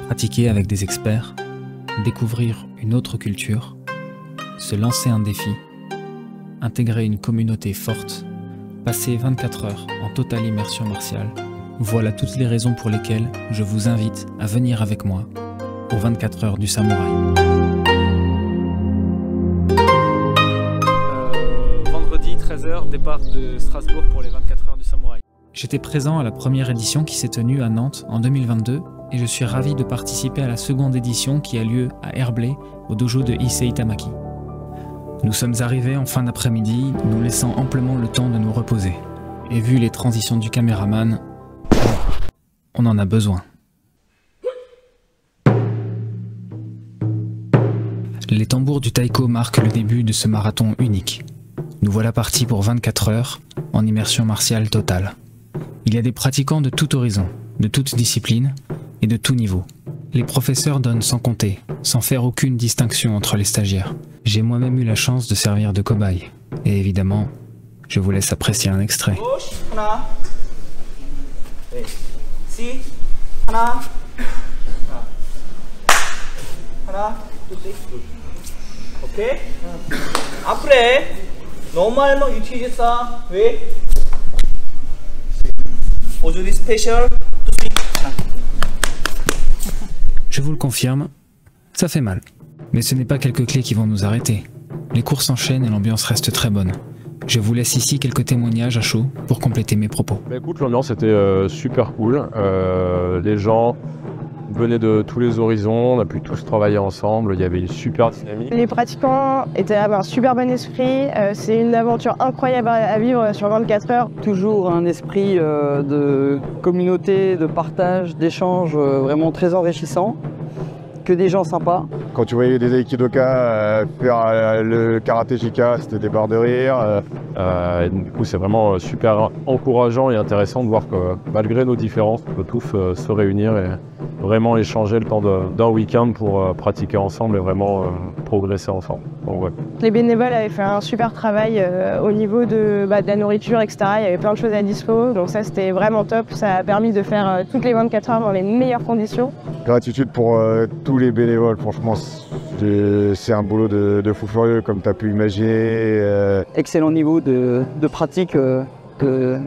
Pratiquer avec des experts, découvrir une autre culture, se lancer un défi, intégrer une communauté forte, passer 24 heures en totale immersion martiale, voilà toutes les raisons pour lesquelles je vous invite à venir avec moi aux 24 heures du samouraï. Vendredi 13h, départ de Strasbourg pour les 24 heures du samouraï. J'étais présent à la première édition qui s'est tenue à Nantes en 2022 et je suis ravi de participer à la seconde édition qui a lieu à Herblay au dojo de Issei Tamaki. Nous sommes arrivés en fin d'après-midi, nous laissant amplement le temps de nous reposer. Et vu les transitions du caméraman, on en a besoin. Les tambours du taiko marquent le début de ce marathon unique. Nous voilà partis pour 24 heures en immersion martiale totale. Il y a des pratiquants de tout horizon, de toute discipline et de tout niveau. Les professeurs donnent sans compter, sans faire aucune distinction entre les stagiaires. J'ai moi-même eu la chance de servir de cobaye. Et évidemment, je vous laisse apprécier un extrait. Gauche, 하나, C, 하나, 하나, ok. Après, normalement utilise ça, oui. Aujourd'hui special, Je vous le confirme, ça fait mal. Mais ce n'est pas quelques clés qui vont nous arrêter. Les cours s'enchaînent et l'ambiance reste très bonne. Je vous laisse ici quelques témoignages à chaud pour compléter mes propos. Bah écoute, l'ambiance était super cool. Les gens venaient de tous les horizons, on a pu tous travailler ensemble, il y avait une super dynamique. Les pratiquants avaient un super bon esprit, c'est une aventure incroyable à vivre sur 24 heures. Toujours un esprit de communauté, de partage, d'échange vraiment très enrichissant. Que des gens sympas. Quand tu voyais des aikidoka faire le karaté Jika, c'était des barres de rire. Et du coup, c'est vraiment super encourageant et intéressant de voir que malgré nos différences, on peut tous se réunir et vraiment échanger le temps d'un week-end pour pratiquer ensemble et vraiment progresser ensemble. Donc, ouais. Les bénévoles avaient fait un super travail au niveau de la nourriture, etc. Il y avait plein de choses à dispo, donc ça c'était vraiment top. Ça a permis de faire toutes les 24 heures dans les meilleures conditions. Gratitude pour tous les bénévoles, franchement c'est un boulot de fou furieux comme tu as pu imaginer. Excellent niveau de pratique de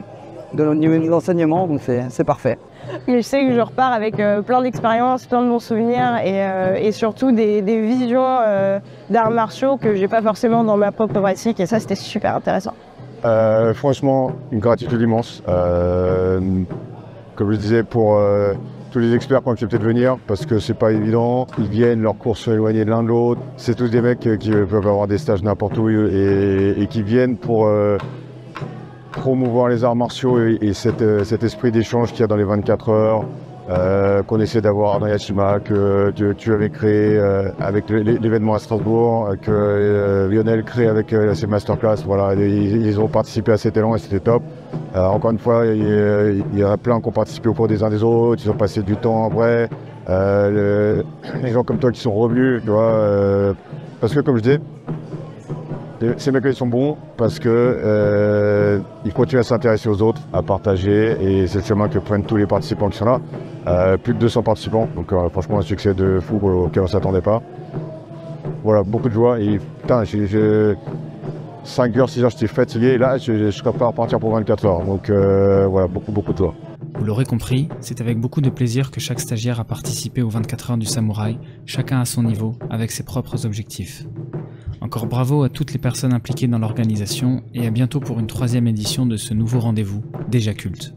niveau de l'enseignement, donc c'est parfait. Mais je sais que je repars avec plein d'expériences, plein de bons souvenirs et surtout des visions d'arts martiaux que j'ai pas forcément dans ma propre pratique et ça c'était super intéressant. Franchement, une gratitude immense. Comme je disais, pour tous les experts qui ont accepté de venir, parce que c'est pas évident. Ils viennent, leurs cours sont éloignés de l'un de l'autre. C'est tous des mecs qui peuvent avoir des stages n'importe où et qui viennent pour promouvoir les arts martiaux et cet esprit d'échange qu'il y a dans les 24 heures, qu'on essaie d'avoir dans Yashima, que tu avais créé avec l'événement à Strasbourg, que Lionel crée avec ses masterclass. Voilà, ils ont participé à cet élan et c'était top. Encore une fois, il y en a plein qui ont participé au cours des uns des autres, ils ont passé du temps après. Les gens comme toi qui sont revenus, tu vois, parce que comme je dis, ces mecs-là ils sont bons parce que ils continuent à s'intéresser aux autres, à partager et c'est le chemin que prennent tous les participants qui sont là. Plus de 200 participants, donc franchement un succès de fou auquel on ne s'attendait pas. Voilà, beaucoup de joie et putain, 5 heures, 6 heures, j'étais fatigué et là je serais pas à repartir pour 24 heures, donc voilà, beaucoup de joie. Vous l'aurez compris, c'est avec beaucoup de plaisir que chaque stagiaire a participé aux 24 heures du samouraï, chacun à son niveau, avec ses propres objectifs. Encore bravo à toutes les personnes impliquées dans l'organisation et à bientôt pour une 3e édition de ce nouveau rendez-vous, déjà culte.